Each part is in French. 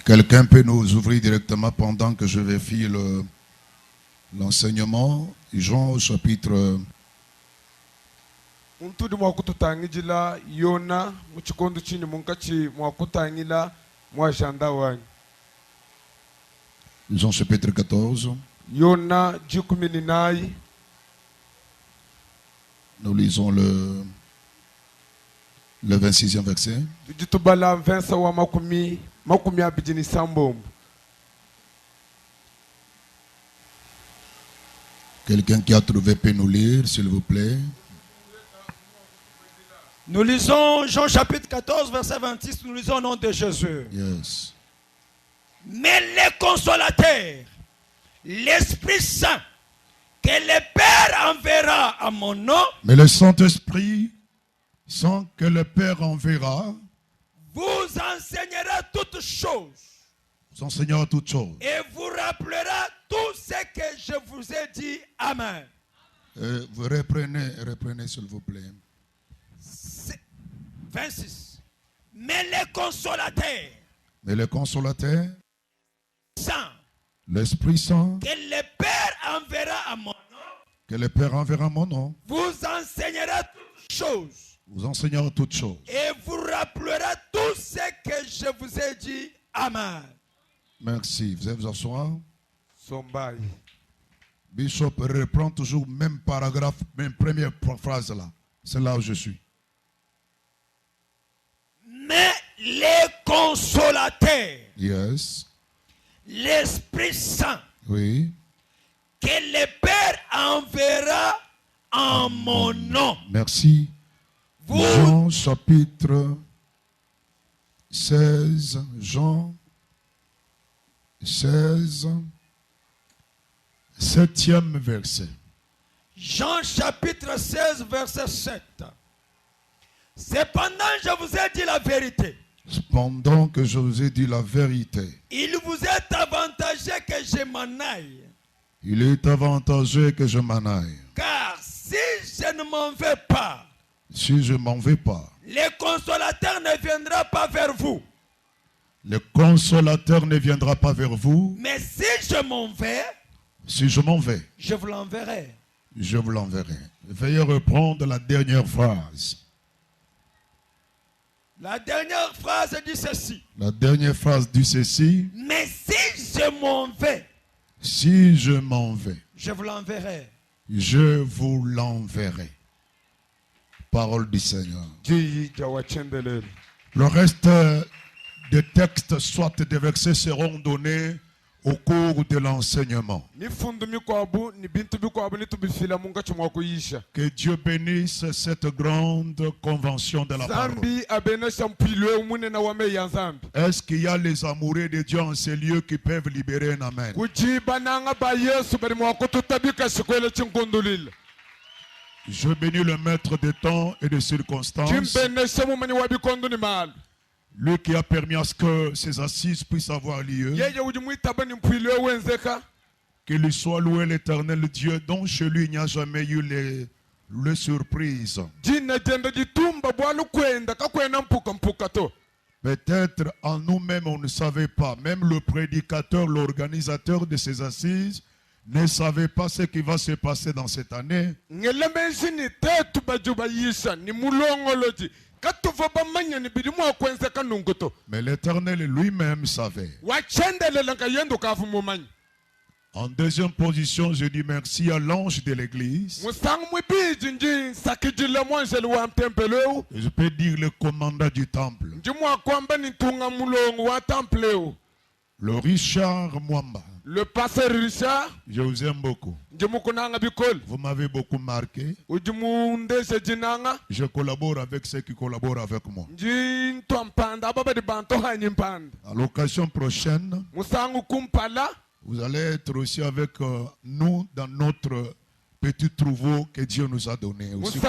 Quelqu'un peut nous ouvrir directement pendant que je vérifie l'enseignement. Jean au chapitre 14. Nous lisons le 26e verset. Quelqu'un qui a trouvé peut nous lire, s'il vous plaît. Nous lisons Jean chapitre 14, verset 26, nous lisons au nom de Jésus. Yes. Mais les consolateurs, l'Esprit Saint, que le Père enverra à mon nom, mais le Saint-Esprit, sans que le Père enverra, vous enseignera toutes choses. Vous enseignera toutes choses. Et vous rappellera tout ce que je vous ai dit. Amen. Vous reprenez s'il vous plaît. 26. Mais les consolateurs, Saint, l'Esprit Saint, que le Père enverra à mon nom, vous enseignera toutes choses. Vous enseignera toutes choses. Et vous rappellera tout ce que je vous ai dit. Amen. Merci. Vous allez vous asseoir. Somebody. Bishop reprend toujours le même paragraphe, même première phrase là. C'est là où je suis. Mais les consolateurs, Yes. l'Esprit Saint, Oui. que le Père enverra en mon nom. Merci. Vous, Jean chapitre 16. Jean 16. 7e verset. Jean chapitre 16, verset 7. Cependant, je vous ai dit la vérité. Cependant que je vous ai dit la vérité, Il vous est avantageux que je m'en aille. il est avantageux que je m'en aille. Car si je ne m'en vais pas, Si je m'en vais pas, le consolateur ne viendra pas vers vous. le consolateur ne viendra pas vers vous. Mais si je m'en vais, Si je m'en vais, je vous l'enverrai. je vous l'enverrai. Veuillez reprendre la dernière phrase. La dernière phrase dit ceci. La dernière phrase dit ceci. Mais si je m'en vais, Si je m'en vais, je vous l'enverrai. je vous l'enverrai. Parole du Seigneur. Le reste des textes, soit des versets, seront donnés au cours de l'enseignement. Que Dieu bénisse cette grande convention de la parole. Est-ce qu'il y a les amoureux de Dieu en ces lieux qui peuvent libérer un amen? Je bénis le maître des temps et des circonstances. Lui qui a permis à ce que ces assises puissent avoir lieu. Qu'il soit loué l'Éternel Dieu, dont chez lui il n'y a jamais eu les surprises. Peut-être en nous-mêmes on ne savait pas. Même le prédicateur, l'organisateur de ces assises ne savait pas ce qui va se passer dans cette année. Mais l'Éternel lui-même savait. En deuxième position, je dis merci à l'ange de l'église. Et je peux dire le commandant du temple. Le Richard Mwamba. Le pasteur Richard, je vous aime beaucoup. Vous m'avez beaucoup marqué. Je collabore avec ceux qui collaborent avec moi. À l'occasion prochaine, vous allez être aussi avec nous dans notre petit trouveau que Dieu nous a donné. Aussi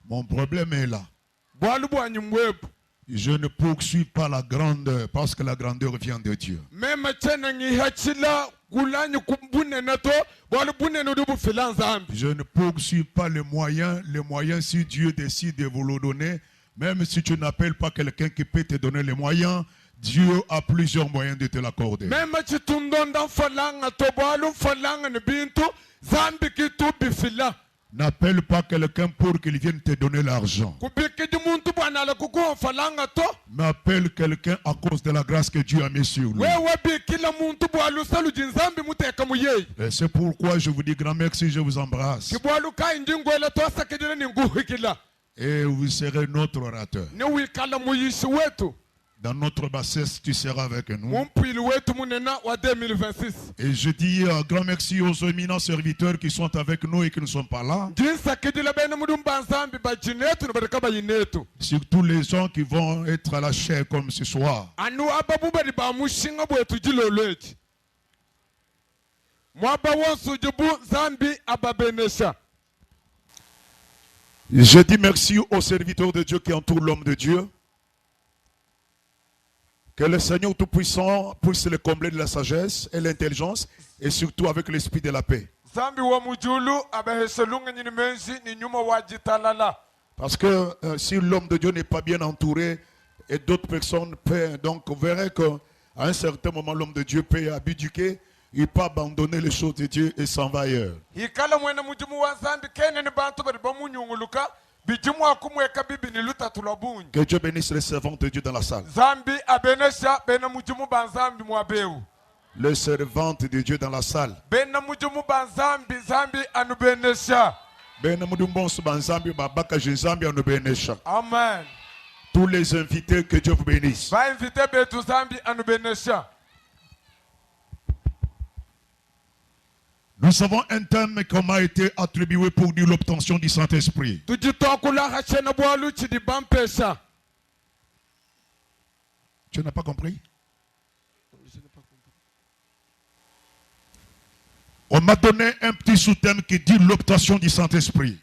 mon problème est là. Je ne poursuis pas la grandeur parce que la grandeur vient de Dieu. Je ne poursuis pas les moyens si Dieu décide de vous le donner, Même si tu n'appelles pas quelqu'un qui peut te donner les moyens, Dieu a plusieurs moyens de te l'accorder. Même si tu n'appelle pas quelqu'un pour qu'il vienne te donner l'argent. Mais appelle quelqu'un à cause de la grâce que Dieu a mis sur lui. Et c'est pourquoi je vous dis grand merci, je vous embrasse. Et vous serez notre orateur. Dans notre bassesse, tu seras avec nous. Et je dis un grand merci aux éminents serviteurs qui sont avec nous et qui ne sont pas là. Surtout les gens qui vont être à la chair comme ce soir. Je dis merci aux serviteurs de Dieu qui entourent l'homme de Dieu. Que le Seigneur Tout-Puissant puisse le combler de la sagesse et l'intelligence et surtout avec l'esprit de la paix. Parce que si l'homme de Dieu n'est pas bien entouré et d'autres personnes peuvent, donc vous verrez qu'à un certain moment l'homme de Dieu peut abdiquer, il peut abandonner les choses de Dieu et s'en va ailleurs. Que Dieu bénisse les servants de Dieu dans la salle. Les servantes de Dieu dans la salle. Amen. Tous les invités, que Dieu vous bénisse. Nous avons un thème qui m'a été attribué pour dire l'obtention du Saint-Esprit. Tu n'as pas compris? On m'a donné un petit sous-thème qui dit l'obtention du Saint-Esprit.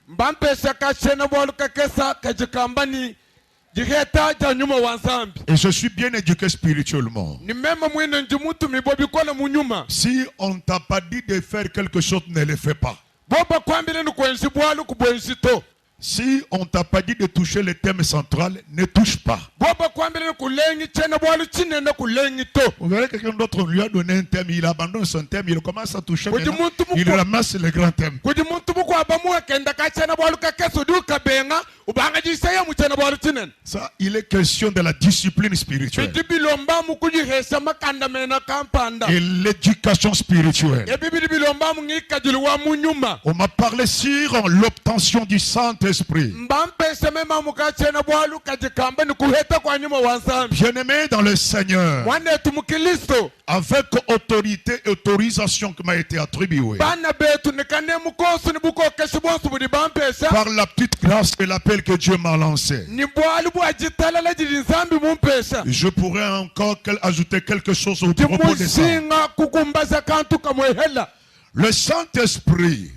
Et je suis bien éduqué spirituellement. Si on ne t'a pas dit de faire quelque chose, ne le fais pas. Si on ne t'a pas dit de toucher le thème central, ne touche pas. Vous verrez que quelqu'un d'autre lui a donné un thème, il abandonne son thème, il commence à toucher, il ramasse le grand thème. Ça, il est question de la discipline spirituelle et l'éducation spirituelle. On m'a parlé sur l'obtention du Saint-Esprit. Bien-aimé dans le Seigneur, avec autorité et autorisation qui m'a été attribuée par la petite grâce et l'appel que Dieu m'a lancé, je pourrais encore ajouter quelque chose au propos de ça. Le Saint-Esprit,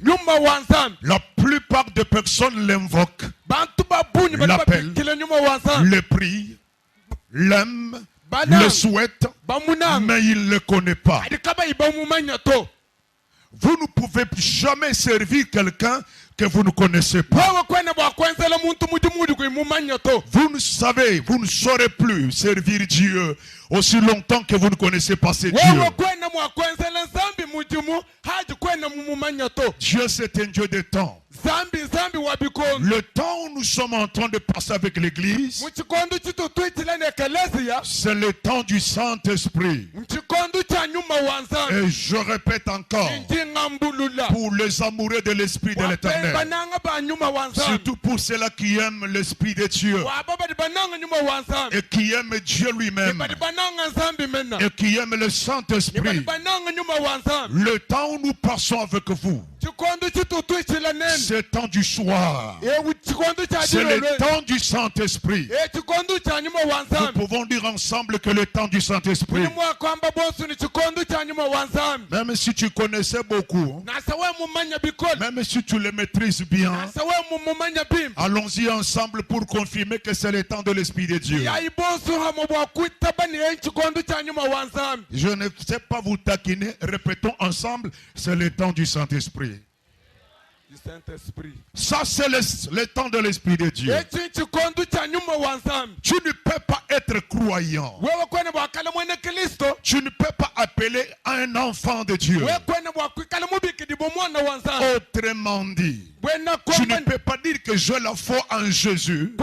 la plupart des personnes l'invoquent, l'appellent, le prient, l'aiment, le souhaitent, mais ils ne le connaissent pas. Vous ne pouvez jamais servir quelqu'un que vous ne connaissez pas. Vous ne savez, vous ne saurez plus servir Dieu aussi longtemps que vous ne connaissez pas ce Dieu. Dieu, c'est un Dieu de temps. Le temps où nous sommes en train de passer avec l'Église, c'est le temps du Saint-Esprit. Et je répète encore, pour les amoureux de l'Esprit de l'Éternel, surtout pour ceux-là qui aiment l'Esprit de Dieu et qui aiment Dieu lui-même et qui aiment le Saint-Esprit, le temps où nous passons avec vous, c'est le temps du soir, c'est le temps du Saint-Esprit. Nous pouvons dire ensemble que le temps du Saint-Esprit, même si tu connaissais beaucoup, même si tu le maîtrises bien, allons-y ensemble pour confirmer que c'est le temps de l'Esprit de Dieu. Je ne sais pas vous taquiner, répétons ensemble, c'est le temps du Saint-Esprit. du Saint-Esprit. Ça, c'est le temps de l'Esprit de Dieu. Tu ne peux pas être croyant. Tu ne peux pas appeler un enfant de Dieu. Autrement dit, tu ne peux pas dire que j'ai la foi en Jésus.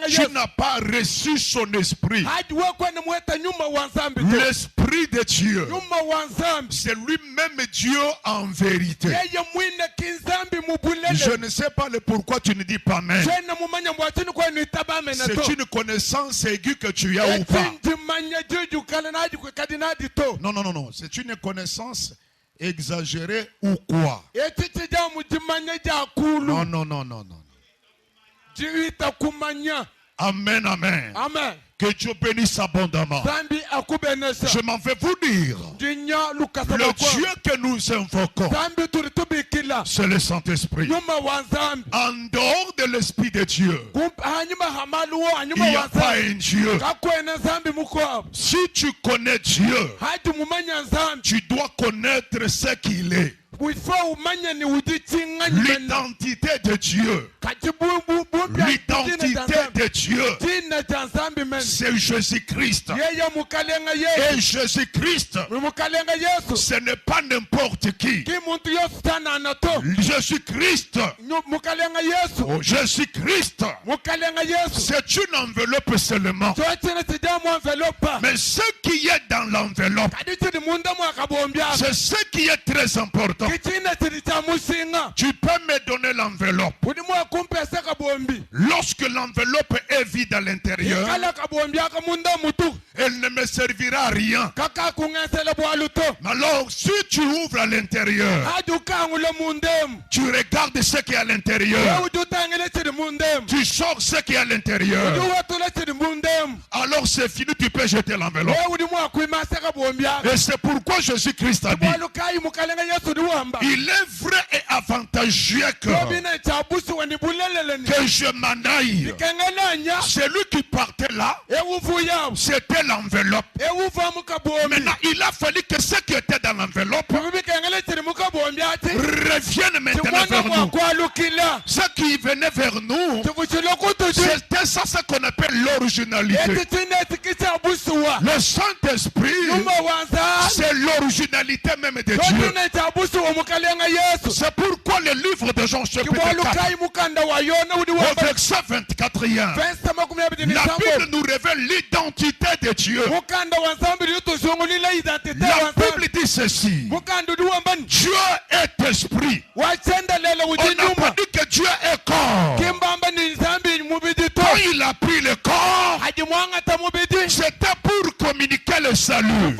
Tu n'as pas reçu son esprit. L'Esprit de Dieu, c'est lui-même Dieu en vérité. Je ne sais pas le pourquoi tu ne dis pas Amen. C'est une connaissance aiguë que tu as ou pas. Non, non, non, non. C'est une connaissance exagérée ou quoi? Non, non, non, non, non. Amen, amen. Amen. Que Dieu bénisse abondamment. Je m'en vais vous dire, le Dieu que nous invoquons, c'est le Saint-Esprit. En dehors de l'Esprit de Dieu, il n'y a pas un Dieu. Si tu connais Dieu, tu dois connaître ce qu'il est. L'identité de Dieu. L'identité de Dieu, c'est Jésus-Christ. Et Jésus-Christ, ce n'est pas n'importe qui. Jésus-Christ, oh, Jésus-Christ, c'est une enveloppe seulement. Mais ce qui est dans l'enveloppe, c'est ce qui est très important. Tu peux me donner l'enveloppe. Lorsque l'enveloppe est vide à l'intérieur, elle ne me servira à rien. Alors, si tu ouvres à l'intérieur, tu regardes ce qui est à l'intérieur, tu sors ce qui est à l'intérieur, alors c'est fini, tu peux jeter l'enveloppe. Et c'est pourquoi Jésus-Christ a dit, il est vrai et avantageux que je m'en aille. Celui qui partait là, c'était l'enveloppe. Maintenant, il a fallu que ce qui était dans l'enveloppe revienne maintenant vers nous. Ce qui venait vers nous, c'était ça ce qu'on appelle l'originalité. Le Saint-Esprit, c'est l'originalité même de Dieu. C'est pourquoi le livre de Jean chapitre 4, au verset 24, la Bible nous révèle l'identité de Dieu. La Bible dit ceci: Dieu est esprit. On n'a pas dit que Dieu est corps. Quand il a pris le corps, c'était pour communiquer le salut.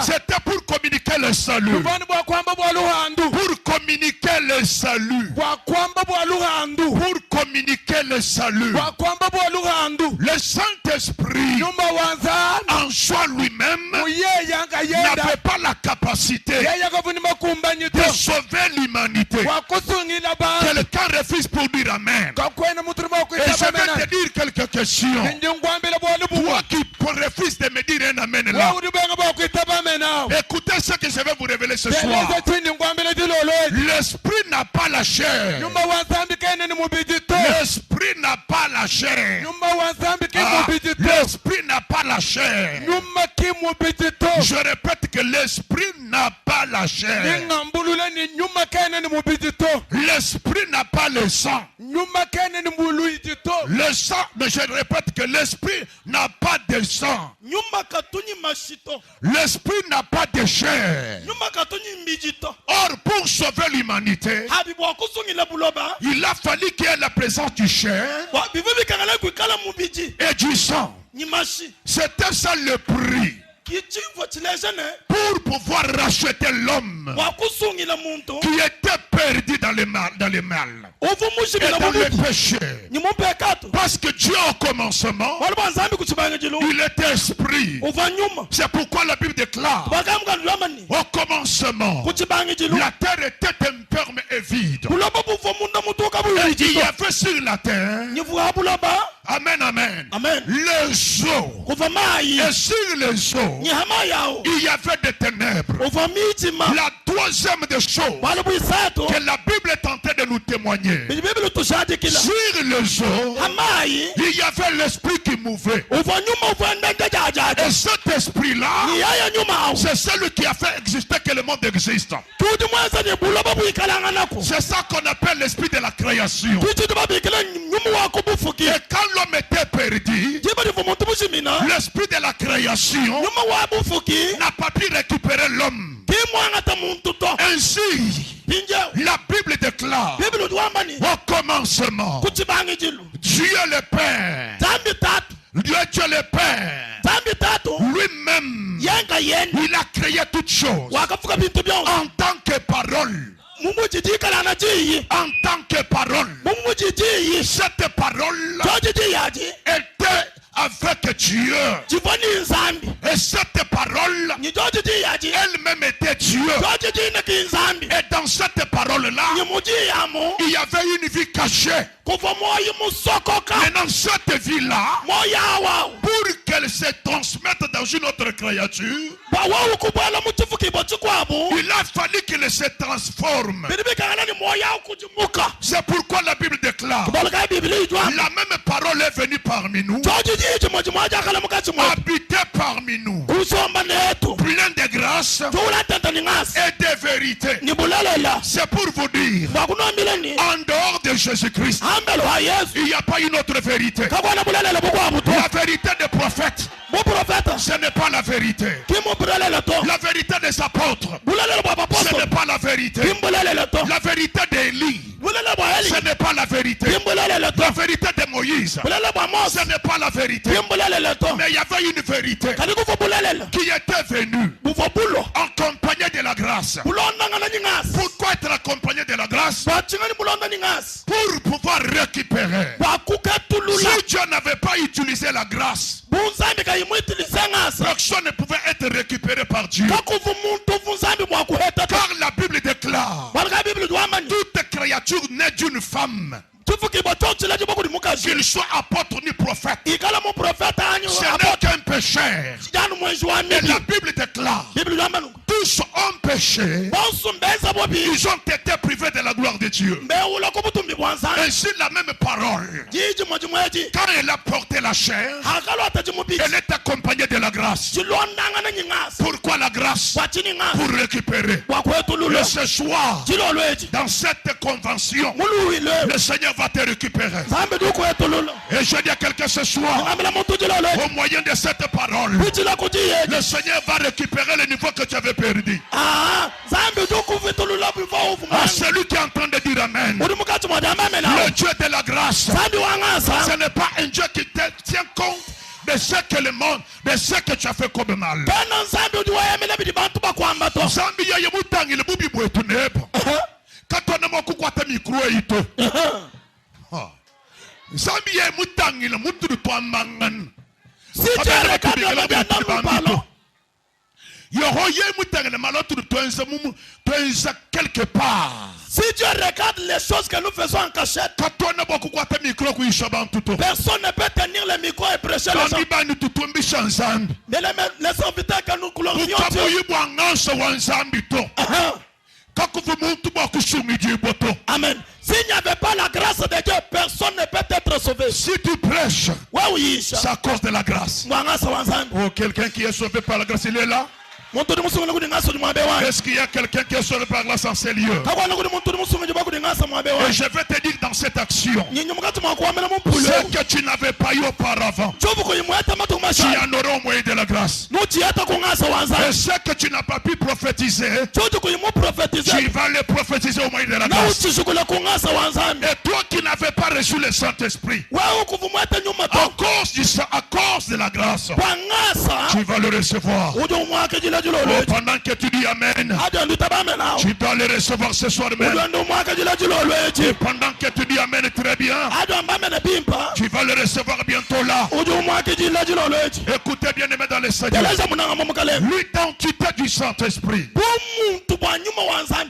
C'était pour communiquer le salut. Pour communiquer le salut. Pour communiquer le salut. Le Saint-Esprit en soi lui-même n'avait pas la capacité de sauver l'humanité. Quelqu'un refuse pour dire Amen. Et je vais te dire quelques questions. Toi qui refuses de me dire un Amen là, écoutez ce que je vais vous révéler ce soir. L'esprit n'a pas la chair. L'esprit n'a pas la chair. L'esprit n'a pas la chair. Je répète que l'esprit n'a pas la chair. L'esprit n'a pas le sang. Le sang, mais je répète que l'esprit n'a pas de sang. L'esprit n'a pas de chair. Or, pour sauver l'humanité, il a fallu qu'il y ait la présence du chair et du sang. C'était ça le prix. Pour pouvoir racheter l'homme qui était perdu dans le mal, et dans le péché. Parce que Dieu au commencement, il était esprit. C'est pourquoi la Bible déclare, au commencement, la terre était informe et vide. Et il y avait sur la terre Amen, amen. Amen. Les eaux. Et sur les eaux, il y avait des ténèbres. La troisième des choses que la Bible est en train de nous témoigner. Sur les eaux, il y avait l'esprit qui mouvait. Et cet esprit-là, c'est celui qui a fait exister que le monde existe. C'est ça qu'on appelle l'esprit de la création. Et quand l'homme était perdu, l'esprit de la création n'a pas pu récupérer l'homme. Ainsi, la Bible déclare au commencement, Dieu le Père, Dieu le Père, lui-même, il a créé toutes choses en tant que parole. En tant que parole, cette parole était avec Dieu. Et cette parole elle-même était Dieu. Et dans cette parole-là, il y avait une vie cachée. Maintenant, cette vie-là, pour qu'elle se transmette dans une autre créature, il a fallu qu'il se transforme. C'est pourquoi la Bible déclare, la même parole est venue parmi nous, habité parmi nous, plein de grâce et de vérité. C'est pour vous dire, en dehors de Jésus-Christ, il n'y a pas une autre vérité. La vérité des prophètes, ce n'est pas la vérité. La vérité des apôtres, ce n'est pas la vérité. La vérité d'Élie, ce n'est pas la vérité. La vérité de Moïse, ce n'est pas la vérité. Mais il y avait une vérité qui était venue accompagnée de la grâce. Pourquoi être accompagné de la grâce? Pour pouvoir récupérer. Si Dieu n'avait pas utilisé la grâce, personne ne pouvait être récupéré par Dieu. Car la Bible déclare, toute créature naît d'une femme, qu'il soit apôtre ni prophète, ce n'est qu'un pécheur. Et la Bible déclare, tous ont péché, ils ont été privés de la gloire de Dieu. Ainsi la même parole, quand elle a porté la chair, elle est accompagnée de la grâce. Pourquoi la grâce? Pour récupérer. Et ce soir, dans cette convention, le Seigneur va te récupérer. Et je dis à quelqu'un ce soir, au moyen de cette parole, le Seigneur va récupérer le niveau que tu avais perdu. À celui qui est en train de dire Amen, le Dieu de la grâce, ce n'est pas un Dieu qui te tient compte de ce que le monde, de ce que tu as fait comme mal. Si tu regardes les choses que nous faisons en cachette, personne ne peut tenir le micro et prêcher les gens. Mais les serviteurs que nous glorifions Amen. S'il n'y avait pas la grâce de Dieu, personne ne peut être sauvé. Si tu prêches, c'est à cause de la grâce. Oh, quelqu'un qui est sauvé par la grâce, il est là. Est-ce qu'il y a quelqu'un qui est sauvé par grâce en ces lieux? Et je vais te dire dans cette action, ce que tu n'avais pas eu auparavant, tu en auras au moyen de la grâce. Et ce que tu n'as pas pu prophétiser, tu vas le prophétiser au moyen de la grâce. Et toi qui n'avais pas reçu le Saint-Esprit, à cause de la grâce, tu vas le recevoir. Oh, pendant que tu dis Amen, tu dois le recevoir ce soir même. Et pendant que tu dis Amen très bien, tu vas le recevoir bientôt là. Écoutez bien aimé dans le Seigneur, l'identité du Saint-Esprit.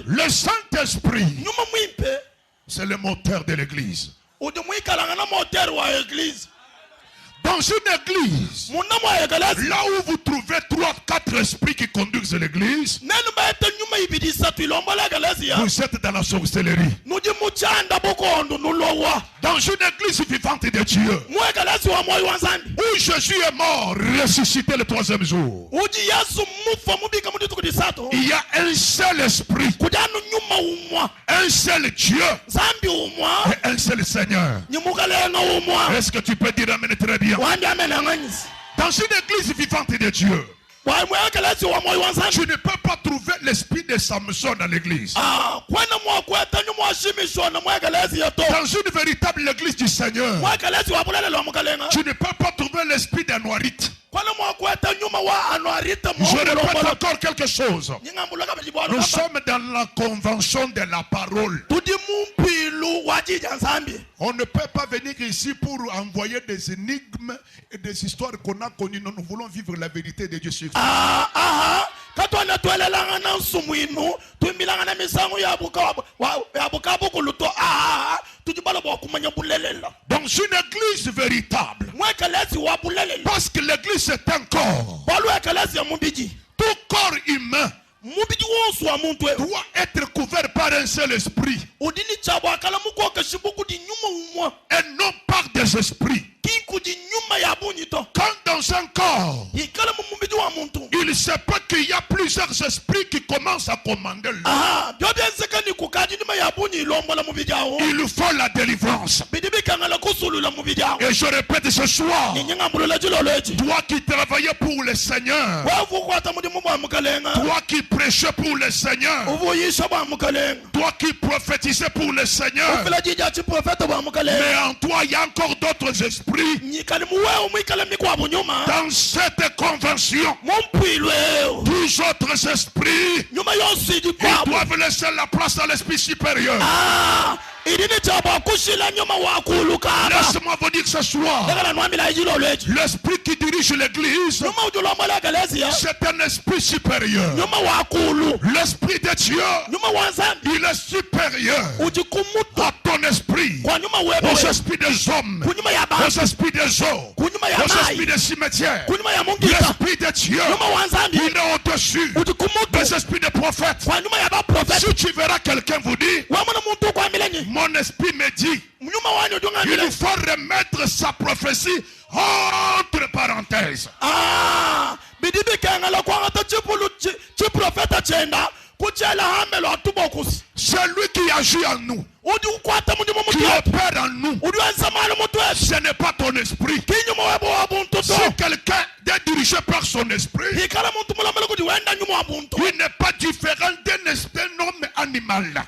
Le Saint-Esprit, c'est le moteur de l'église. Dans une église, là où vous trouvez 3-4 esprits qui conduisent l'église, vous êtes dans la sorcellerie. Dans une église vivante de Dieu, où Jésus est mort, ressuscité le 3e jour, il y a un seul esprit, un seul Dieu et un seul Seigneur. Est-ce que tu peux dire amen très bien? Dans une église vivante de Dieu, tu ne peux pas trouver l'esprit de Samson dans l'église. Dans une véritable église du Seigneur, tu ne peux pas trouver l'esprit des Noirites. Je répète encore quelque chose. Nous sommes dans la convention de la parole. On ne peut pas venir ici pour envoyer des énigmes et des histoires qu'on a connues. Nous voulons vivre la vérité de Dieu sur terre. Dans une église véritable, parce que l'église est un corps, tout corps humain doit être couvert par un seul esprit et non par des esprits. Quand dans un corps, il se peut qu'il y a plusieurs esprits qui commencent à commander l'homme. Il faut la délivrance. Et je répète ce soir, toi qui travaillais pour le Seigneur, toi qui prêchais pour le Seigneur, toi qui prophétisais pour le Seigneur, mais en toi il y a encore d'autres esprits. Dans cette convention, tous autres esprits, ils doivent laisser la place à l'esprit supérieur. Laisse-moi vous dire ce soir, l'esprit qui dirige l'église, c'est un esprit supérieur. L'esprit de Dieu, il est supérieur à ton esprit, aux esprits des hommes, aux esprits des eaux, aux esprits des cimetières. L'esprit de Dieu, il est au-dessus des esprits des prophètes. Si tu verras quelqu'un vous dire, mon esprit me dit, il faut remettre sa prophétie entre parenthèses. C'est lui qui agit en nous, qui opère en nous. Ce n'est pas ton esprit. Si quelqu'un est dirigé par son esprit, il n'est pas différent d'un homme animal.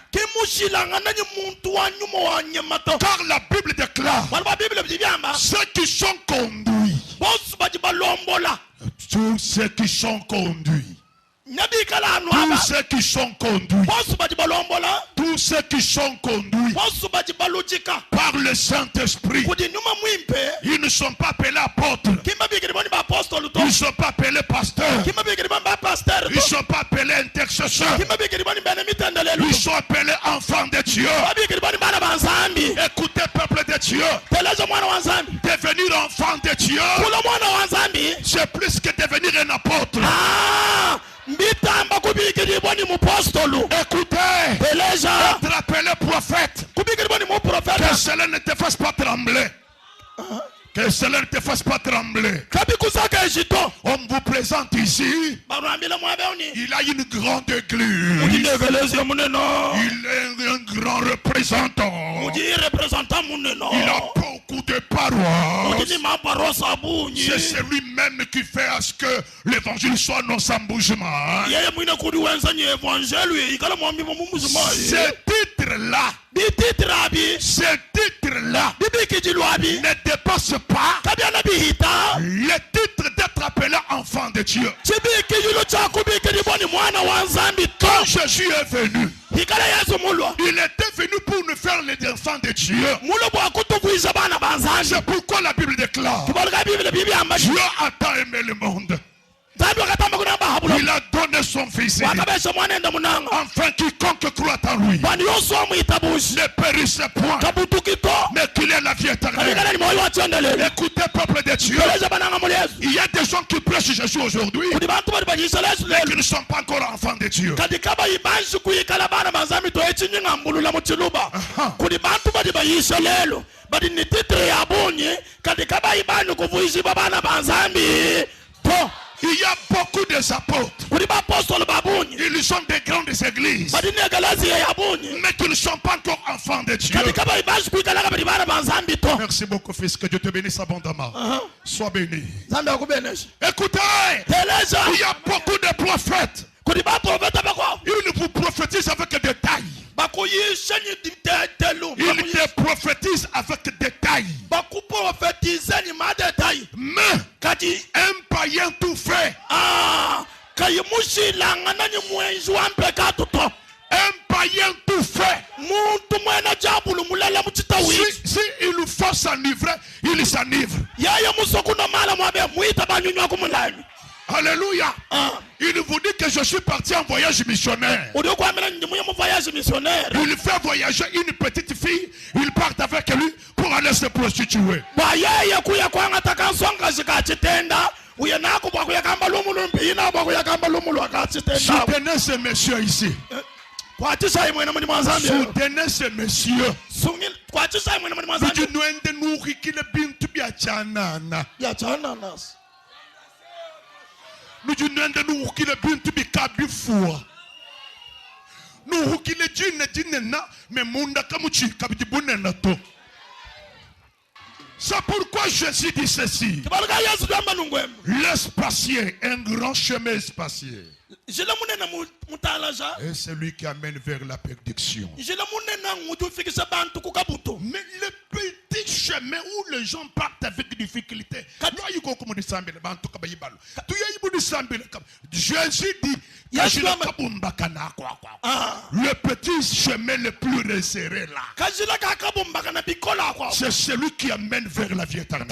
Car la Bible déclare, ceux qui sont conduits, tous ceux qui sont conduits, tous ceux qui sont conduits, tous ceux qui sont conduits par le Saint-Esprit, ils ne sont pas appelés apôtres, ils ne sont pas appelés pasteurs, ils ne sont pas appelés intercesseurs, ils sont appelés enfants de Dieu. Écoutez, peuple de Dieu, devenir enfant de Dieu, c'est plus que devenir un apôtre. Écoutez, être appelé prophète, que cela ne te fasse pas trembler. Que cela ne te fasse pas trembler. On vous présente ici, il a une grande église, il est un grand représentant, il a beaucoup de paroisses. C'est celui-même qui fait à ce que l'évangile soit non sans bougement. Ce titre-là ne dépasse pas le titre d'être appelé enfant de Dieu. Quand Jésus est venu, il était venu pour nous faire les enfants de Dieu. C'est pourquoi la Bible déclare, Dieu a tant aimé le monde Il a donné son fils afin quiconque croit en lui ne périsse point, mais qu'il ait la vie éternelle. Écoutez, peuple de Dieu, il y a des gens qui prêchent Jésus aujourd'hui, mais qui ne sont pas encore enfants de Dieu. Il y a beaucoup d'apôtres. Ils sont des grandes églises, mais qui ne sont pas encore enfants de Dieu. Merci beaucoup, fils. Que Dieu te bénisse abondamment. Sois béni. Écoutez, il y a beaucoup de prophètes. Ils vous prophétisent avec des détails. Ils te prophétisent avec des détails. Mais un païen tout fait. Un païen tout fait. Si il nous faut s'enivrer, il s'enivre. Alléluia. Il vous dit que je suis parti en voyage missionnaire. Il fait voyager une petite fille. Il part avec lui pour aller se prostituer. Soutenez ce monsieur ici. Soutenez ce monsieur. Nous c'est pourquoi Jésus dit ceci. Laisse passer un grand chemin espacieux. Et c'est lui qui amène vers la perdition. Mais le petit chemin où les gens partent avec difficulté. Jésus dit le petit chemin le plus resserré là, c'est celui qui amène vers la vie éternelle.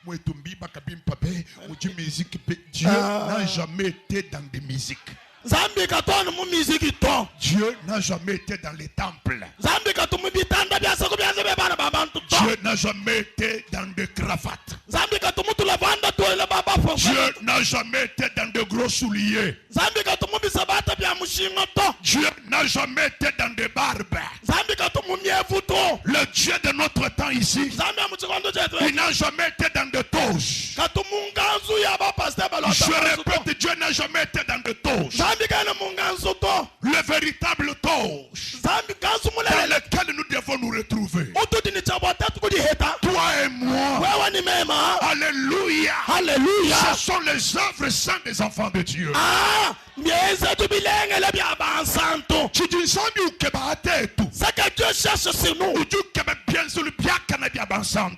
Dieu n'a jamais été dans des musiques. Dieu n'a jamais été dans les temples. Dieu n'a jamais été dans des cravates. Dieu n'a jamais été dans de gros souliers. Dieu n'a jamais été dans des barbes. Le Dieu de notre temps ici, il n'a jamais été dans de toges. Je répète, Dieu n'a jamais été dans de toges. Le véritable toge dans lequel nous devons nous retrouver. Toi et moi. Alléluia. Alléluia. Ce sont les œuvres saintes des enfants de Dieu. C'est que Dieu cherche sur nous.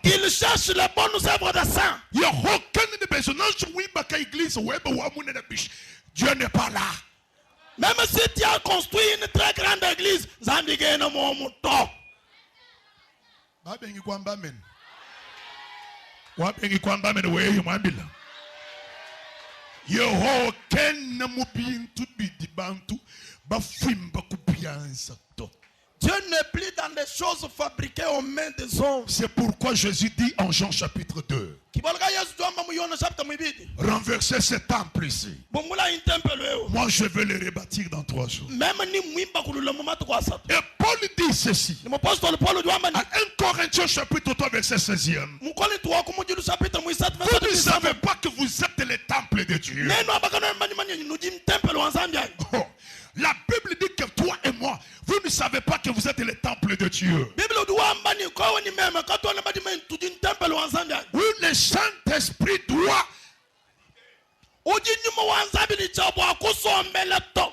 Il cherche les bonnes œuvres des saints. Dieu n'est pas là. Même si tu as construit une très grande église, Dieu n'est plus dans des choses fabriquées aux mains des hommes. C'est pourquoi Jésus dit en Jean chapitre 2, renversez ce temple ici. Moi je vais le rebâtir dans 3 jours. Et Paul dit ceci. À 1 Corinthiens chapitre 3 verset 16e. Vous ne savez pas que vous êtes le temple de Dieu. Oh, la Bible dit que toi et moi, vous ne savez pas que vous êtes le temple de Dieu. Oui, le Saint-Esprit doit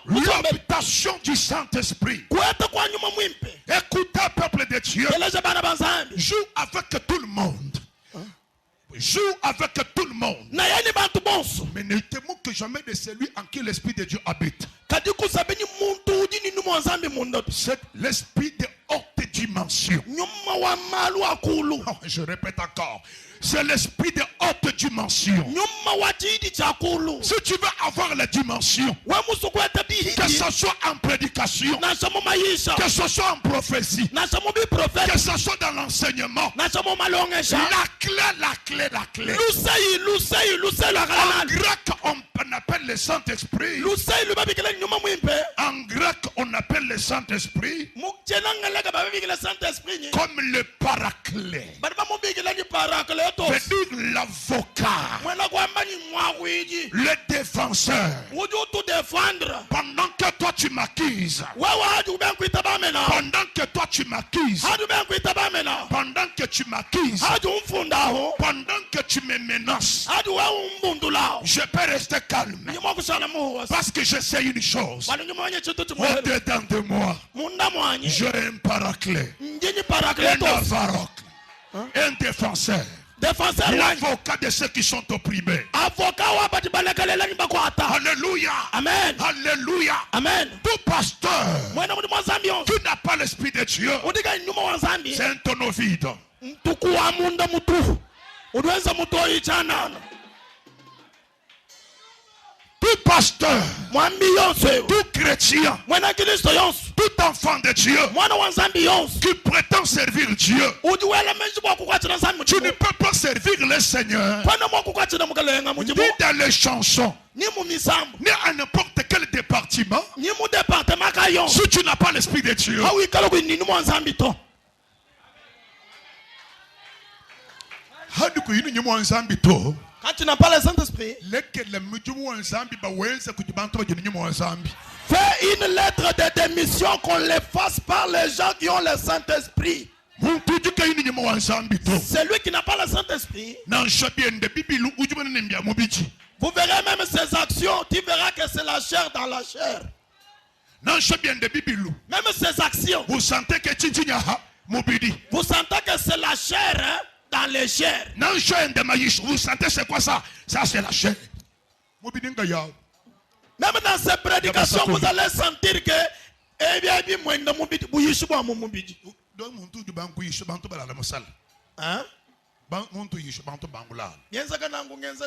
l'habitation du Saint-Esprit. Écoutez, peuple de Dieu, joue avec tout le monde. Joue avec tout le monde. Mais ne te moque jamais de celui en qui l'Esprit de Dieu habite. C'est l'esprit de haute dimension. dimension. Je répète encore. C'est l'esprit de haute dimension. Si tu veux avoir la dimension, que ce soit en prédication, que ce soit en prophétie, que ce soit dans l'enseignement, la clé. En grec, on appelle le Saint-Esprit. En grec, on appelle le Saint-Esprit comme le paraclet. Veut dire l'avocat, le défenseur. Pendant que toi tu m'accuses, pendant que toi tu m'accuses, pendant que tu m'accuses, pendant que tu me menaces, je peux rester calme parce que je sais une chose. Au-dedans de moi, j'ai un paraclet, un avaracle, un défenseur, l'avocat de ceux qui sont opprimés. Alléluia. Amen. Alléluia. Amen. Tout pasteur qui n'a pas l'esprit de Dieu, c'est un tonneau vide. Tout pasteur, tout chrétien, tout enfant de Dieu qui prétend servir Dieu, tu ne peux pas servir le Seigneur ni dans les chansons, ni à n'importe quel département. Si tu n'as pas l'esprit de Dieu, quand tu n'as pas le Saint-Esprit, fais une lettre de démission qu'on les fasse par les gens qui ont le Saint-Esprit. Celui qui n'a pas le Saint-Esprit, vous verrez même ses actions, tu verras que c'est la chair dans la chair. Même ses actions, vous sentez que c'est la chair, hein, dans les chairs. Vous sentez c'est quoi ça? Ça c'est la chair. Même dans ces prédications, vous allez sentir que hein?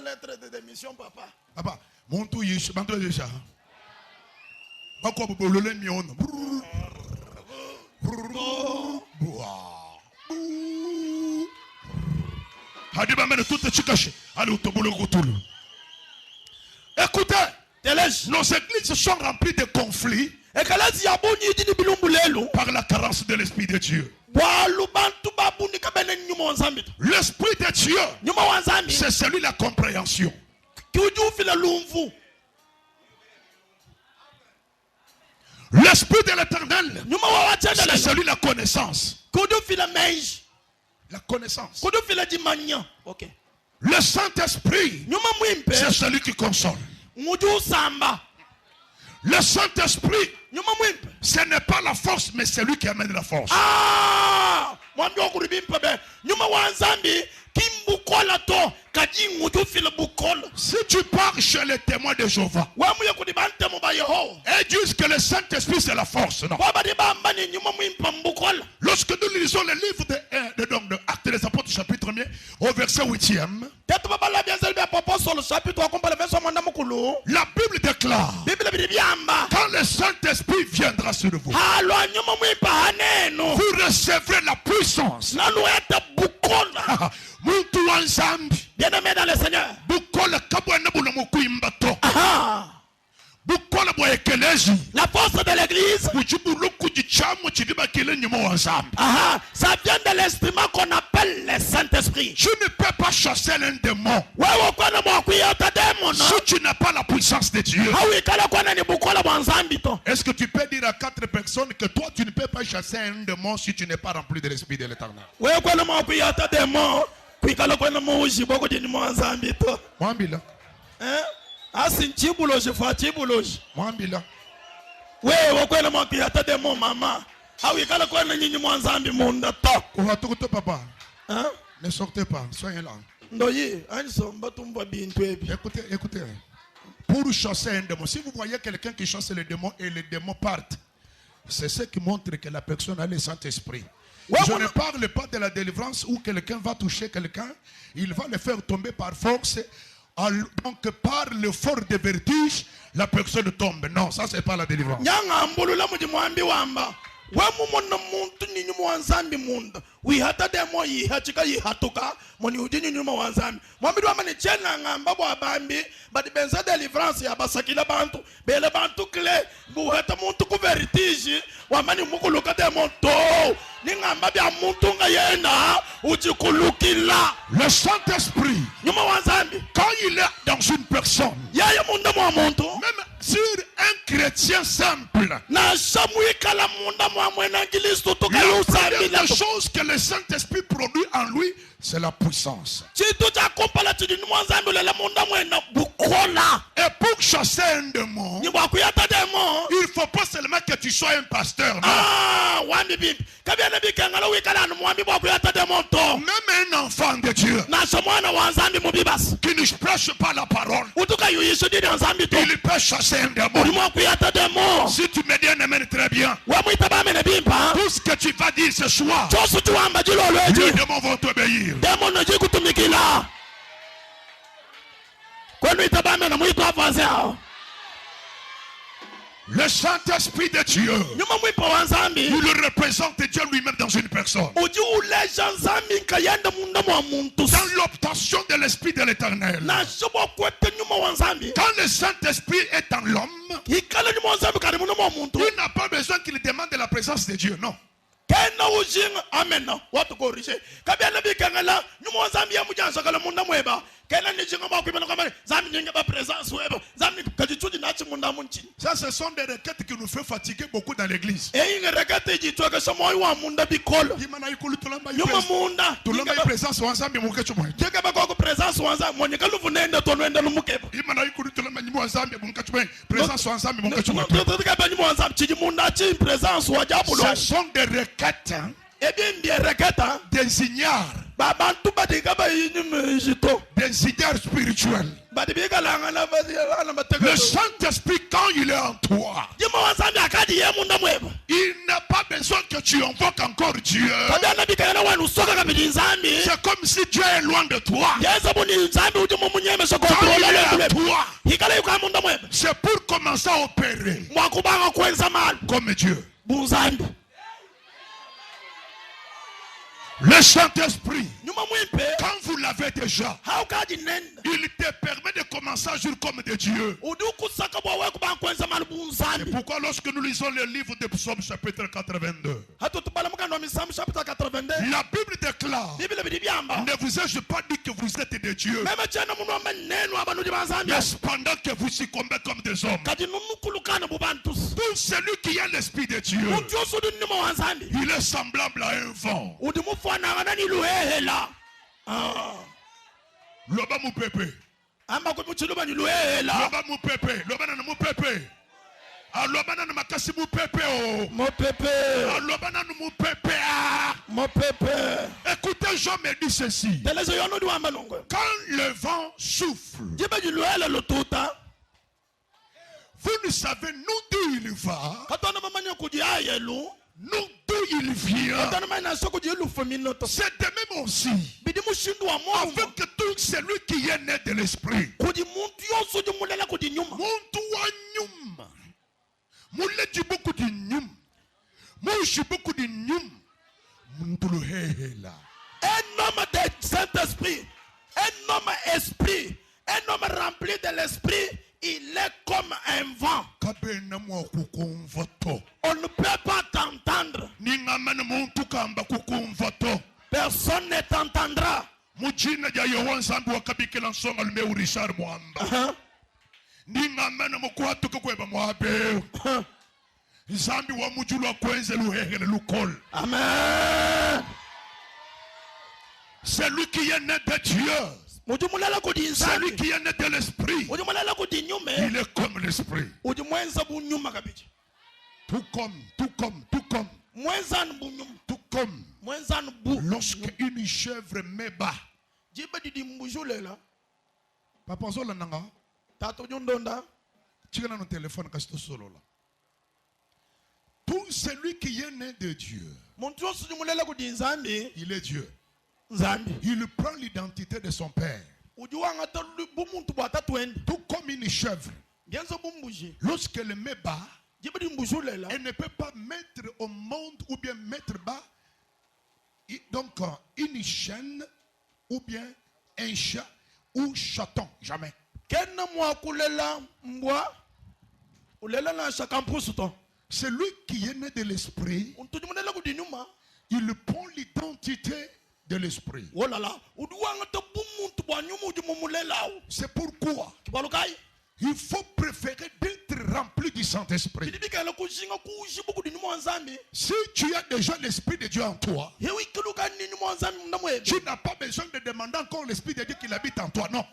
Lettre de démission, papa. Papa, écoutez, nos églises sont remplies de conflits par la carence de l'esprit de Dieu. L'esprit de Dieu, c'est celui de la compréhension. L'esprit de l'Éternel, c'est celui de la connaissance. La connaissance. Okay. Le Saint-Esprit, c'est celui qui console. Le Saint-Esprit, ce n'est pas la force, mais c'est lui qui amène la force. Si tu pars chez les témoins de Jéhovah, et disent que le Saint-Esprit c'est la force, non. Lorsque nous lisons le livre de Actes des Apôtres chapitre 1 au verset 8e, la Bible déclare, quand le Saint-Esprit viendra sur vous, vous recevrez la puissance. Bien-aimé dans le Seigneur. La force de l'église, ça vient de l'instrument qu'on appelle le Saint-Esprit. Tu ne peux pas chasser un démon si tu n'as pas la puissance de Dieu. Est-ce que tu peux dire à 4 personnes que toi tu ne peux pas chasser un démon si tu n'es pas rempli de l'Esprit de l'Éternel? Papa, ne sortez pas, soyez là. Écoutez. Pour chasser un démon, si vous voyez quelqu'un qui chasse les démons et les démons partent, c'est ce qui montre que la personne a le Saint-Esprit. Je ne parle pas de la délivrance où quelqu'un va toucher quelqu'un, il va le faire tomber par force. Donc par le fort de vertige, la personne tombe. Non, ça c'est pas la délivrance. Wamumona muntu ni nyuma wanzambi munda wihata demo yihachika yihatuka moni ujini nyuma wanzambi mwambi wamane chena ngamba bwa bambi badi benza deliverance ya basakila bantu bele bantu kle buhata muntu ku vertige wamani mukuluka demo to ni ngamba bya muntu nga yena ujikulukila. Le Saint-Esprit, nyuma wanzambi quand il est dans une personne, yaya munda mwa muntu même sur un chrétien simple, na samuikala munda mwa mwena ngilisto to la première des choses que le Saint-Esprit produit en lui, c'est la puissance. Et pour chasser un démon, il ne faut pas seulement que tu sois un pasteur. Non. Même un enfant de Dieu qui ne prêche pas la parole, il peut chasser un démon. Si tu me dis un amen, très bien. Tout ce que tu vas dire ce soir, les démons vont t'obéir. Le Saint-Esprit de Dieu, il représente Dieu lui-même dans une personne. Dans l'obtention de l'Esprit de l'Éternel, quand le Saint-Esprit est en l'homme, il n'a pas besoin qu'il demande la présence de Dieu, non. Kena ujinga amena watu korishe kabiana bikangala nyumo zambi ya mujansa kala munda mweba kena nijinga ba kwibana kama zambi nyinga ba présence weba zambi kajichudi nachi munda munchi. Ça ce sont des requêtes qui nous fait fatiguer beaucoup dans l'église. Inga requête jitwa ka somo wa munda bikolo imana ikulu tulamba nyuma munda tulamba présence wa zambi mukecho mwe jeka ba ko présence wa zambi mwenye kaluvu nenda tono enda lumukeba imana ikulu tulamba nyuma wa zambi mukecho mwe présence wa zambi mukecho mwe tutika ba nyuma wa zambi chiji munda chi présence wa jabulo. Ce sont des requêtes des signares spirituels. Le Saint-Esprit, quand il est en toi, il n'a pas besoin que tu invoques encore Dieu. C'est comme si Dieu est loin de toi. Quand il est en toi, c'est pour commencer à opérer comme Dieu. Le Saint-Esprit, quand vous l'avez déjà, il te permet de commencer à agir comme de Dieu. C'est pourquoi lorsque nous lisons le livre de Psaume chapitre 82, la Bible déclare: ne vous ai-je pas dit que vous êtes des dieux, mais cependant que vous succombez comme des hommes. Tout celui qui a l'Esprit de Dieu, il est semblable à un vent. Loba mu pepe. Amba ko muchiluba ni luhela. Loba mu pepe. Loba na mu pepe. Loba na makasi mu pepe o. Mo pepe. Loba na mu pepe a. Mo pepe. Écoutez, Jean me dit ceci. Quand le vent souffle, vous ne savez nous d'où il va, nous d'où il vient. C'est de même aussi avec tout celui qui est né de l'esprit. Un homme de Saint-Esprit, un homme esprit, un homme rempli de l'esprit, il est comme un vent. On ne peut pas t'entendre. Personne ne t'entendra. Amen. Celui qui est né de Dieu, celui qui est né de l'esprit, il est comme l'esprit. Tout comme lorsque une chèvre met bas, papa zola nanga chikana no téléphone kasito solo la. Pour celui qui est né de Dieu, il est Dieu. Il prend l'identité de son père. Tout comme une chèvre. Lorsqu'elle met bas, elle ne peut pas mettre au monde ou bien mettre bas donc une chienne ou bien un chat ou chaton. Jamais. Celui qui est né de l'esprit, il prend l'identité de l'esprit. C'est pourquoi il faut préférer d'être rempli du Saint-Esprit. Si tu as déjà l'Esprit de Dieu en toi, tu n'as pas besoin de demander encore l'Esprit de Dieu qu'il habite en toi. Non.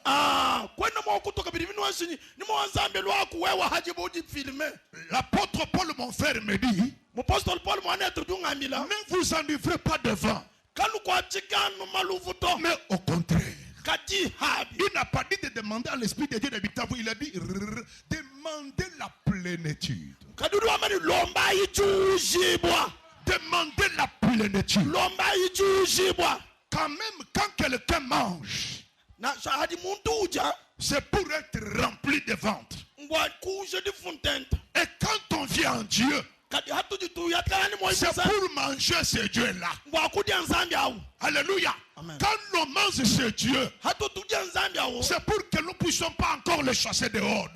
L'apôtre Paul, mon frère, me dit, ne vous enivrez pas de vin, mais au contraire. Il n'a pas dit de demander à l'Esprit de Dieu d'habiter en vous. Il a dit demandez la plénitude. Demandez la plénitude. Quand même, quand quelqu'un mange, c'est pour être rempli de ventre. Et quand on vient en Dieu, c'est pour manger ce Dieu-là. Alléluia. Amen. Quand nous mangeons ce Dieu, c'est pour que nous ne puissions pas encore le chasser dehors.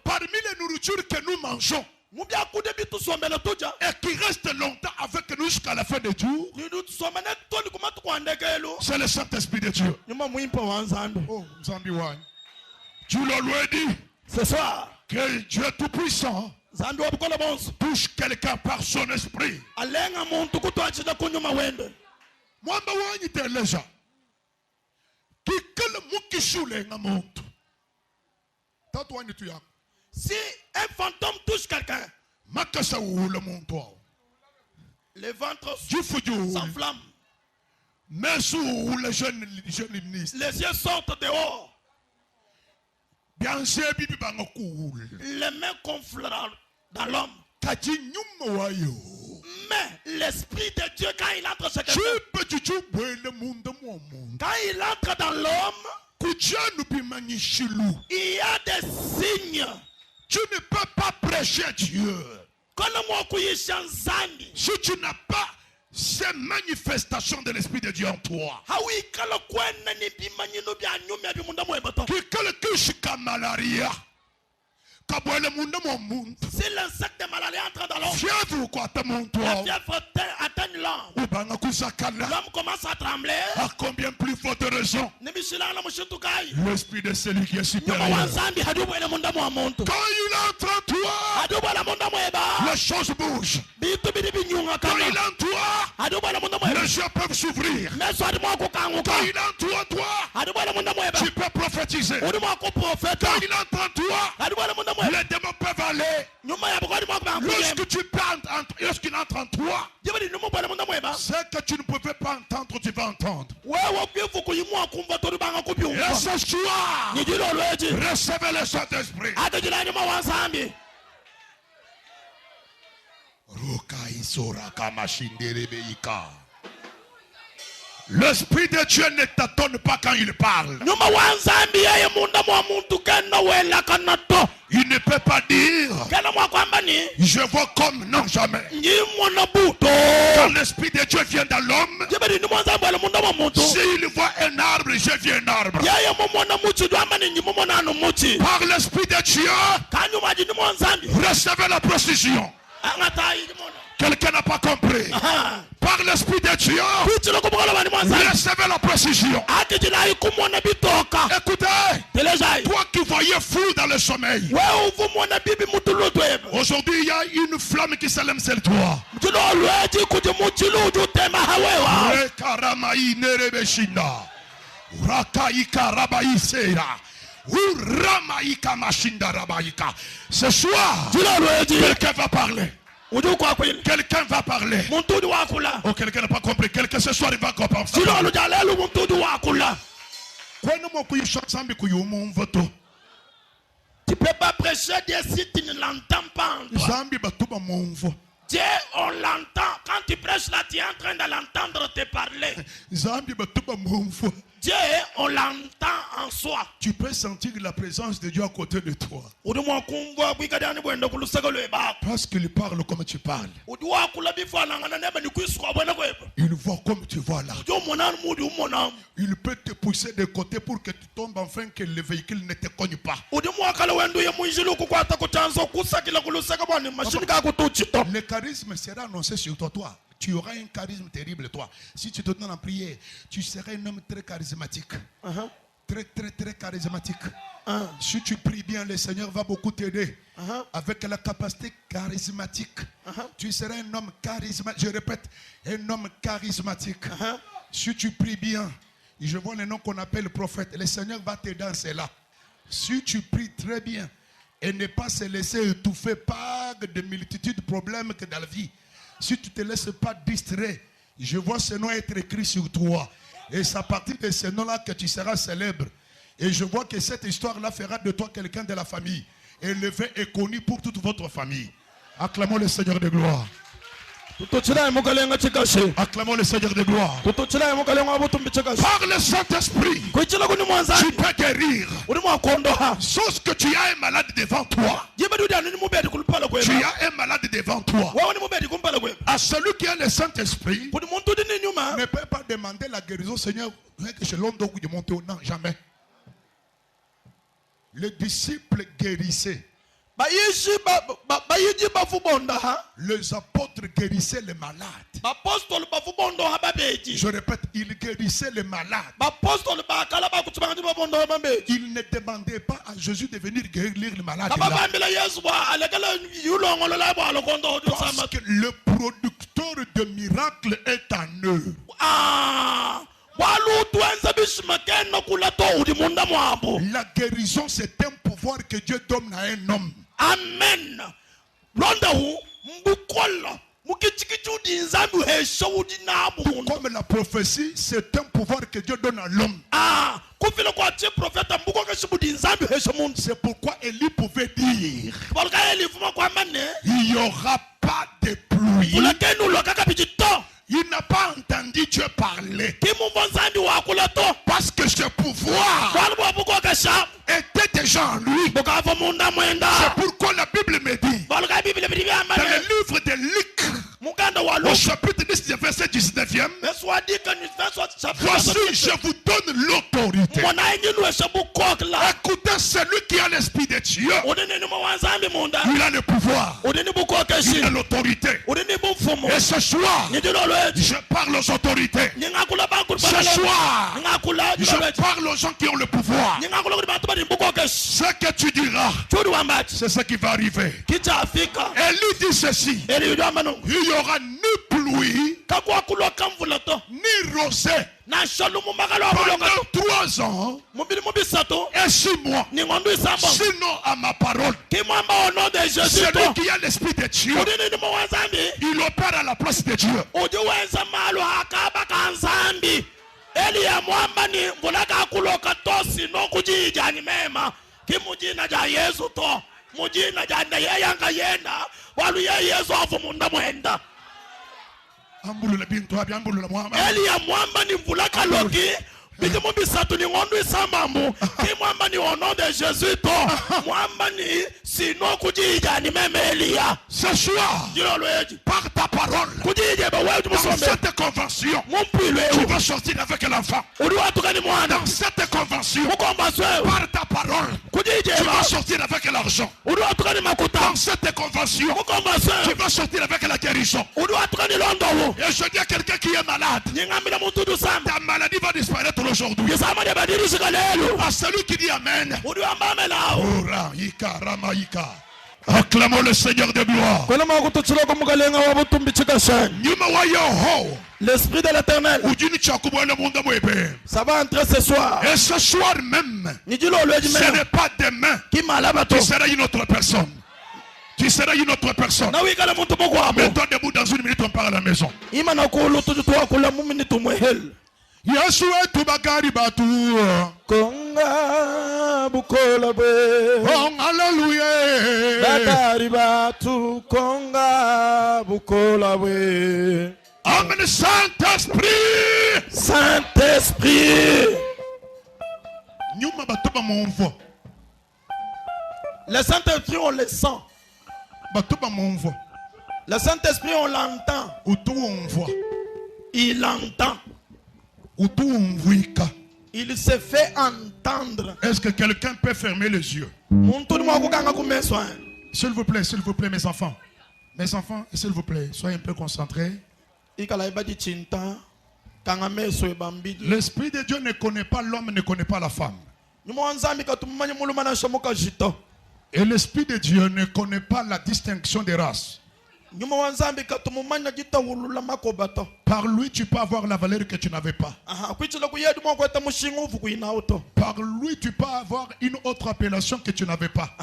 Parmi les nourritures que nous mangeons, et qui reste longtemps avec nous jusqu'à la fin des jours, c'est le Saint-Esprit de Dieu. Oh, Dieu l'a dit ce soir que Dieu Tout-Puissant touche quelqu'un par son esprit. Si un fantôme touche quelqu'un, le ventre s'enflamme, les yeux sortent dehors, les mains gonflent dans l'homme. Mais l'Esprit de Dieu, quand il entre chez quelqu'un, quand il entre dans l'homme, il y a des signes. Tu ne peux pas prêcher Dieu si tu n'as pas ces manifestations de l'Esprit de Dieu en toi. Malaria. Si l'insecte de malaria entre dans l'homme, la fièvre atteint l'homme, l'homme commence à trembler. À combien plus forte raison l'esprit de celui qui est supérieur. Quand il entre en toi, les choses bougent. Quand il est en toi, les yeux peuvent s'ouvrir. Quand il est en toi, tu peux prophétiser. Quand il entre en toi, les démons peuvent aller. Lorsqu'il entre en toi, ce que tu ne pouvais pas entendre, tu vas entendre. Et ce soir, recevez le Saint-Esprit. L'Esprit de Dieu ne t'attend pas quand il parle. Il ne peut pas dire je vois comme, non, jamais. Quand l'Esprit de Dieu vient dans l'homme, s'il voit un arbre, je vis un arbre. Par l'Esprit de Dieu, recevez la précision. Quelqu'un n'a pas compris. Par l'Esprit de Dieu, recevez la précision. Écoutez, toi qui voyais flou dans le sommeil, aujourd'hui il y a une flamme qui s'allume sur toi. Ce soir, quelqu'un va parler. Quelqu'un va parler. Oh, quelqu'un n'a pas compris. Quelqu'un ce soir il va comprendre. Tu peux pas prêcher Dieu si tu ne l'entends pas en toi. Dieu, on l'entend. Quand tu prêches là, tu es en train de l'entendre te parler. Dieu, on l'entend en soi. Tu peux sentir la présence de Dieu à côté de toi. Parce qu'il parle comme tu parles. Il voit comme tu vois là. Il peut te pousser de côté pour que tu tombes afin que le véhicule ne te cogne pas. Le charisme sera annoncé sur toi. Tu auras un charisme terrible, toi. Si tu te donnes en prière, tu seras un homme très charismatique. Très charismatique. Si tu pries bien, le Seigneur va beaucoup t'aider. Avec la capacité charismatique. Tu seras un homme charismatique. Je répète, un homme charismatique. Si tu pries bien, je vois le nom qu'on appelle le prophète. Le Seigneur va t'aider dans cela. Si tu pries très bien et ne pas se laisser étouffer par de multitudes de problèmes que dans la vie. Si tu ne te laisses pas distraire, je vois ce nom être écrit sur toi. Et c'est à partir de ce nom-là que tu seras célèbre. Et je vois que cette histoire-là fera de toi quelqu'un de la famille. Élevé et connu pour toute votre famille. Acclamons le Seigneur de gloire. Acclamons le Seigneur de gloire. Par le Saint-Esprit, tu peux guérir. Sauf que tu as un malade devant toi. Tu as un malade devant toi. À celui qui a le Saint-Esprit, ne peut pas demander la guérison, Seigneur, que je l'onde au bout de monter au non, jamais. Les disciples guérissaient. Les apôtres guérissaient les malades. Je répète, ils guérissaient les malades. Ils ne demandaient pas à Jésus de venir guérir les malades. Parce que le producteur de miracles est en eux. La guérison, c'est un pouvoir que Dieu donne à un homme. Amen. Comme la prophétie, c'est un pouvoir que Dieu donne à l'homme. C'est pourquoi Élie pouvait dire il n'y aura pas de pluie. Il n'a pas entendu Dieu parler. Parce que ce pouvoir était déjà en lui. C'est pourquoi la Bible me dit dans le livre de Luc, au chapitre 10, verset 19e, voici, je vous donne l'autorité. Écoutez, celui qui a l'esprit de Dieu, il a le pouvoir, il a l'autorité. Et ce soir, je parle aux autorités. Ce soir, je parle aux gens qui ont le pouvoir. Ce que tu diras, c'est ce qui va arriver. Et lui dit ceci: il n'y aura ni pluie, ni rosée pendant 3 ans et 6 mois. Sinon à ma parole, celui qui a l'esprit de Dieu, il opère à la place de Dieu. Ce soir, par ta parole, dans cette convention, tu vas sortir avec l'enfant. Dans cette convention, par ta parole, tu vas sortir avec l'argent. Dans cette convention, tu vas sortir avec la guérison. Et je dis à quelqu'un qui est malade, ta maladie va disparaître aujourd'hui. À celui qui dit Amen. Acclamons le Seigneur de gloire. L'esprit de l'Éternel, ça va entrer ce soir. Et ce soir même, ce n'est pas demain, tu seras une autre personne. Tu seras une autre personne. Mets-toi debout, dans 1 minute, on part à la maison. Il y a Yesu etu bakari batu. Konga bukola be. Oh, hallelujah. Bakari batu konga bukola be. Amen. Saint-Esprit. Saint-Esprit. Nyuma batuba monvo. Le Saint-Esprit on le sent. Batuba monvo. Le Saint-Esprit on l'entend. Utu on voit. Il entend. Utu on vuika. Il se fait entendre. Est-ce que quelqu'un peut fermer les yeux? S'il vous plaît, mes enfants. Mes enfants, s'il vous plaît, soyez un peu concentrés. L'Esprit de Dieu ne connaît pas l'homme, ne connaît pas la femme. Et l'Esprit de Dieu ne connaît pas la distinction des races. Par lui, tu peux avoir la valeur que tu n'avais pas. Par lui, tu peux avoir une autre appellation que tu n'avais pas.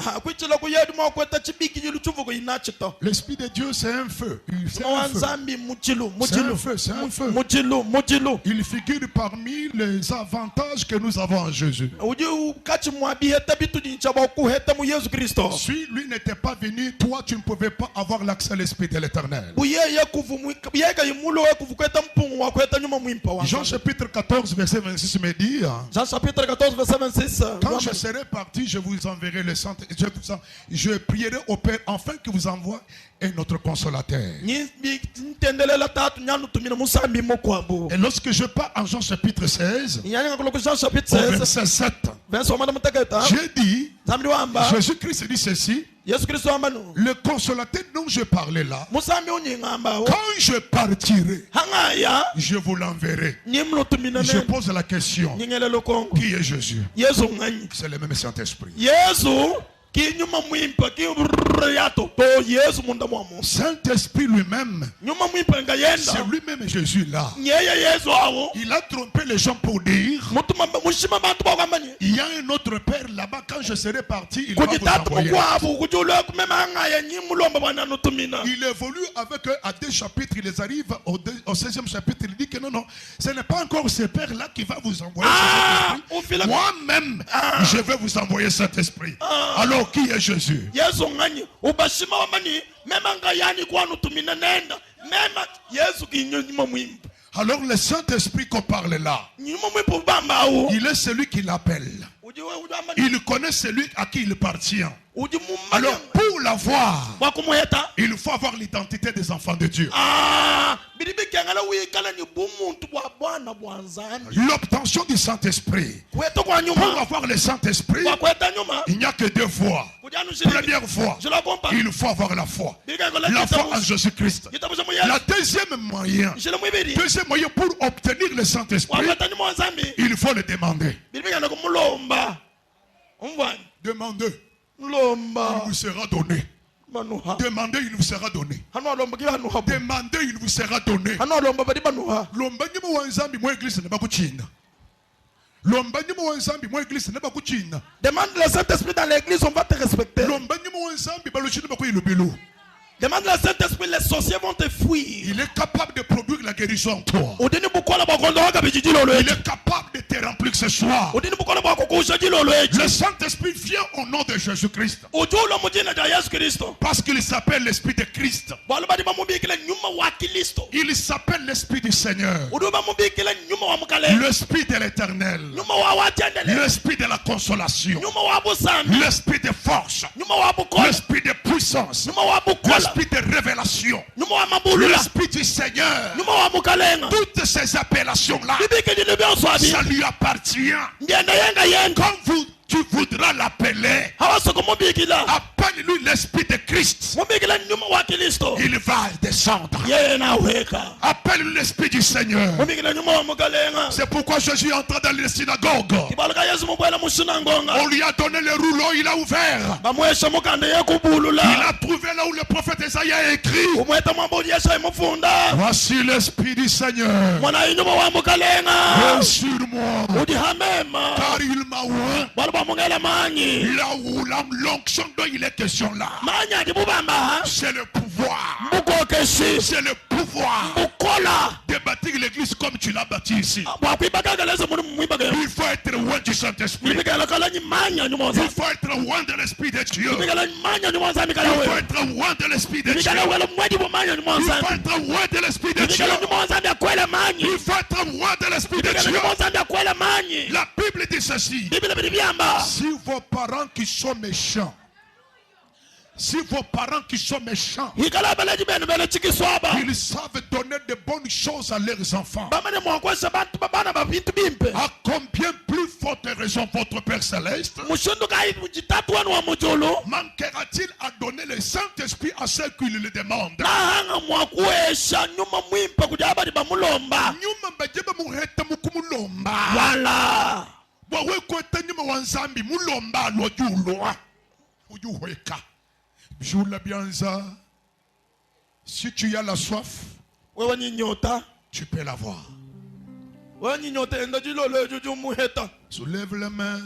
L'Esprit de Dieu, c'est un feu. C'est un feu. C'est un feu. Il figure parmi les avantages que nous avons en Jésus. Si lui n'était pas venu, toi, tu ne pouvais pas avoir l'accès à l'Esprit de l'Éternel. Jean chapitre 14 verset 26 me dit, Jean chapitre 14 verset 26, quand je serai parti, je vous enverrai le Saint, je prierai au Père afin que vous envoie un autre consolateur. Et lorsque je pars en Jean chapitre 16 au verset 7, j'ai dit, Jésus-Christ dit ceci, le consolateur dont je parlais là, quand je partirai, je vous l'enverrai. Je pose la question, qui est Jésus? C'est le même Saint-Esprit. Saint-Esprit lui-même, c'est lui-même Jésus là. Il a trompé les gens pour dire, il y a un autre Père là-bas, quand je serai parti, il va vous envoyer. Il évolue avec eux à 2 chapitres, il les arrive au 16e chapitre, il dit que non, ce n'est pas encore ce Père-là qui va vous envoyer Saint-Esprit. Moi-même, je vais vous envoyer Saint-Esprit. Alors, qui est Jésus? Alors le Saint-Esprit qu'on parle là, il est celui qui l'appelle. Il connaît celui à qui il appartient. Alors pour l'avoir, il faut avoir l'identité des enfants de Dieu. L'obtention du Saint-Esprit. Pour avoir le Saint-Esprit, il n'y a que 2 voies. Première voie, il faut avoir la foi. La foi en Jésus-Christ. La deuxième moyen pour obtenir le Saint-Esprit, il faut le demander. Demandez, il vous sera donné. Demandez, il vous sera donné. Demandez, il vous sera donné. Demande le Saint-Esprit dans l'église, on va te respecter. Demande le Saint-Esprit, les sorciers vont te fuir. Il est capable de produire la guérison en toi. Il est capable de te remplir ce soir. Le Saint-Esprit vient au nom de Jésus-Christ. Parce qu'il s'appelle l'Esprit de Christ. Il s'appelle l'Esprit du Seigneur. L'Esprit de l'Éternel. L'Esprit de la consolation. L'Esprit de force. L'Esprit de puissance. L'Esprit de révélation. L'Esprit du Seigneur. Toutes ces appellations-là, ça lui appartient. Quand tu voudras l'appeler, appelle-lui l'Esprit de Christ. Il va descendre. Appelle-lui l'Esprit du Seigneur. C'est pourquoi Jésus est entré dans les synagogues. On lui a donné le rouleau, il a ouvert. Il a trouvé là où le prophète Esaïe a écrit. Voici l'Esprit du Seigneur est sur moi, car il m'a oint. Là où l'onction dont il est question là, c'est le pouvoir. C'est le pouvoir de bâtir l'église comme tu l'as bâti ici. Il faut être loin du Saint-Esprit. Il faut être loin de l'Esprit de Dieu. Il faut être loin de l'Esprit de Dieu. Il faut être loin de l'Esprit de Dieu. Il faut être loin de l'Esprit de Dieu. La Bible dit ceci. Si vos parents qui sont méchants, ils savent donner de bonnes choses à leurs enfants, à combien plus forte raison votre Père Céleste manquera-t-il à donner le Saint-Esprit à ceux qui le demandent? Voilà. Si tu as la soif, tu peux l'avoir. Soulève la main.